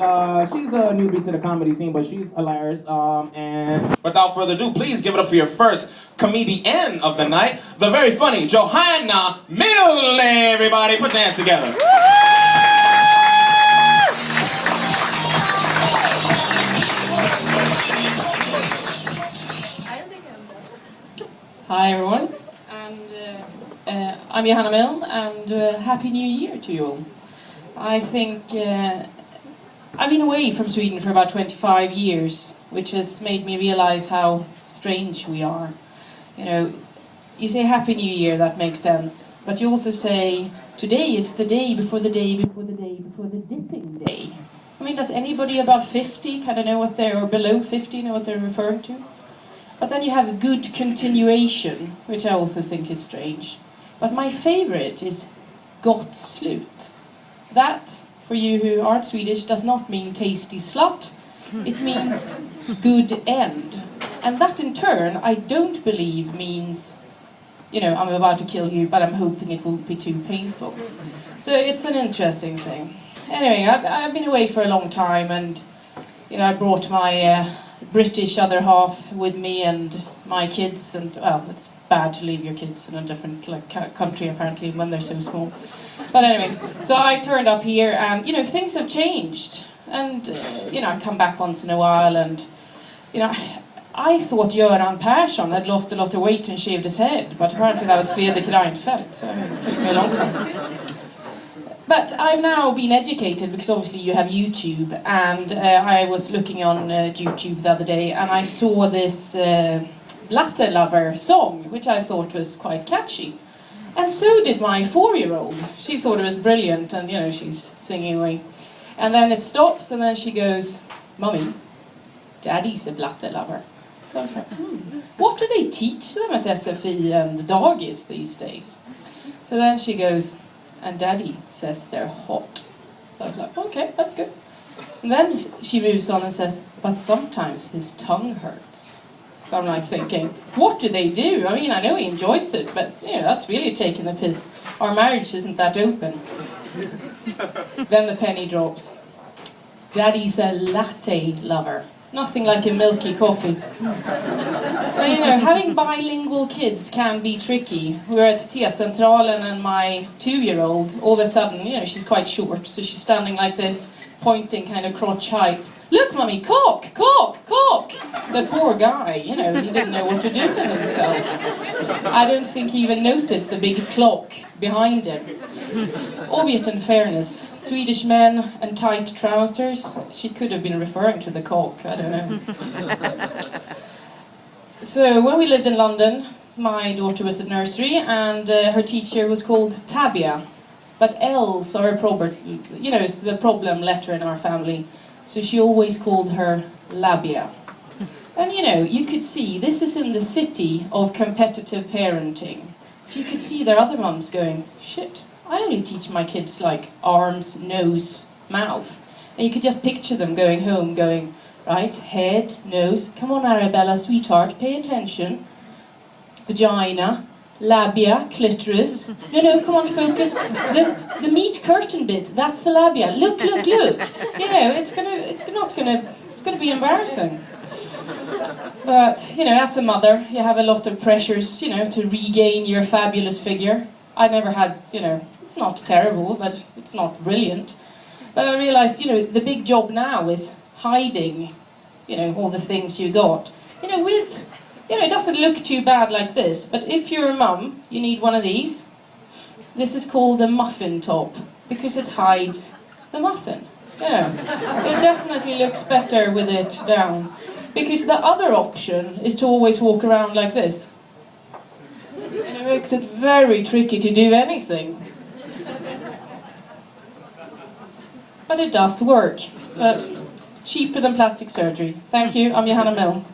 and she's a newbie to the comedy scene, but she's hilarious. And without further ado, please give it up for your first comedian of the night, the very funny Johanna Milne. Everybody, put your hands together. Hi everyone, and I'm Johanna Milne, and Happy New Year to you all. I think I've been away from Sweden for about 25 years, which has made me realize how strange we are. You know, you say Happy New Year, that makes sense, but you also say today is the day before the day before the day before the dipping day. I mean, does anybody above 50 kind of know what they're, or below 50 know what they're referring to? But then you have good continuation, which I also think is strange. But my favourite is gott slut. That, for you who aren't Swedish, does not mean tasty slut. It means good end. And that in turn, I don't believe means, you know, I'm about to kill you, but I'm hoping it won't be too painful. So it's an interesting thing. Anyway, I've been away for a long time, and, you know, I brought my British other half with me and my kids, and well, it's bad to leave your kids in a different country apparently when they're so small. But anyway, so I turned up here, and you know, things have changed, and you know, I come back once in a while, and you know, I thought Göran Persson had lost a lot of weight and shaved his head, but apparently that was Fredrik Reinfeldt, so it took me a long time. But I've now been educated, because obviously you have YouTube, and I was looking on YouTube the other day, and I saw this Latte Lover song, which I thought was quite catchy. And so did my 4-year-old. She thought it was brilliant, and you know, she's singing away. And then it stops, and then she goes, "Mummy, Daddy's a Latte Lover." So I was like, what do they teach them at SFI and Dagis these days? So then she goes, "And Daddy says they're hot." So I was like, okay, that's good. And then she moves on and says, "But sometimes his tongue hurts." So I'm like thinking, what do they do? I mean, I know he enjoys it, but you know, that's really taking the piss. Our marriage isn't that open. Then the penny drops. Daddy's a latte lover. Nothing like a milky coffee. Well, you know, having bilingual kids can be tricky. We were at T-centralen, and my 2-year-old, all of a sudden, you know, she's quite short, so she's standing like this, pointing kind of crotch height. "Look, Mummy, cock, cock, cock!" The poor guy, you know, he didn't know what to do with himself. I don't think he even noticed the big clock behind him. Albeit in fairness, Swedish men and tight trousers, she could have been referring to the cock, I don't know. So when we lived in London, my daughter was at nursery, and her teacher was called Tabia. But L's are a problem, you know, it's the problem letter in our family. So she always called her Labia. And you know, you could see, this is in the city of competitive parenting. So you could see their other mums going, shit, I only teach my kids like arms, nose, mouth. And you could just picture them going home going, right, head, nose, come on Arabella, sweetheart, pay attention. Vagina, labia, clitoris. No, come on, focus. The meat curtain bit, that's the labia. Look, look, look. You know, it's gonna be embarrassing. But, you know, as a mother, you have a lot of pressures, you know, to regain your fabulous figure. I never had, you know, it's not terrible, but it's not brilliant. But I realized, you know, the big job now is hiding, you know, all the things you got. You know, it doesn't look too bad like this, but if you're a mum, you need one of these. This is called a muffin top, because it hides the muffin. You know, it definitely looks better with it down. Because the other option is to always walk around like this. And it makes it very tricky to do anything. But it does work. But cheaper than plastic surgery. Thank you, I'm Johanna Milne.